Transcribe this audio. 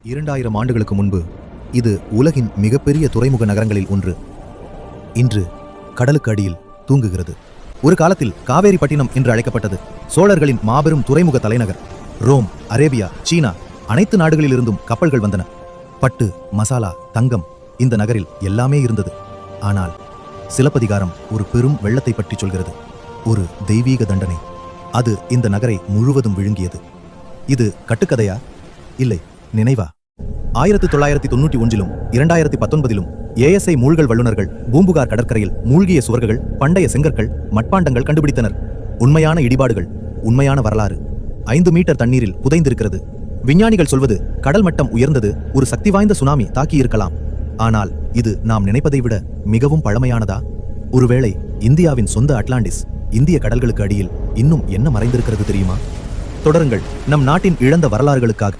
2000 ஆண்டுகளுக்கு முன்பு இது உலகின் மிகப்பெரிய துறைமுக நகரங்களில் ஒன்று. இன்று கடலுக்கு அடியில் தூங்குகிறது. ஒரு காலத்தில் காவேரிப்பட்டினம் என்று அழைக்கப்பட்டது. சோழர்களின் மாபெரும் துறைமுக தலைநகர். ரோம், அரேபியா, சீனா அனைத்து நாடுகளிலிருந்தும் கப்பல்கள் வந்தன. பட்டு, மசாலா, தங்கம், இந்த நகரில் எல்லாமே இருந்தது. ஆனால் சிலப்பதிகாரம் ஒரு பெரும் வெள்ளத்தை பற்றி சொல்கிறது. ஒரு தெய்வீக தண்டனை. அது இந்த நகரை முழுவதும் விழுங்கியது. இது கட்டுக்கதையா? இல்லை, நினைவா? 1991 2019 ASI மூழ்கல் வல்லுநர்கள் பூம்புகார் கடற்கரையில் மூழ்கிய சுவர்கள், பண்டைய செங்கற்கள், மட்பாண்டங்கள் கண்டுபிடித்தனர். உண்மையான இடிபாடுகள், உண்மையான வரலாறு 5 மீட்டர் தண்ணீரில் புதைந்திருக்கிறது. விஞ்ஞானிகள் சொல்வது கடல் மட்டம் உயர்ந்தது, ஒரு சக்தி வாய்ந்த சுனாமி தாக்கியிருக்கலாம். ஆனால் இது நாம் நினைப்பதை விட மிகவும் பழமையானதா? ஒருவேளை இந்தியாவின் சொந்த அட்லாண்டிஸ், இந்திய கடல்களுக்கு அடியில் இன்னும் என்ன மறைந்திருக்கிறது தெரியுமா? தொடருங்கள் நம் நாட்டின் இழந்த வரலாறுகளுக்காக.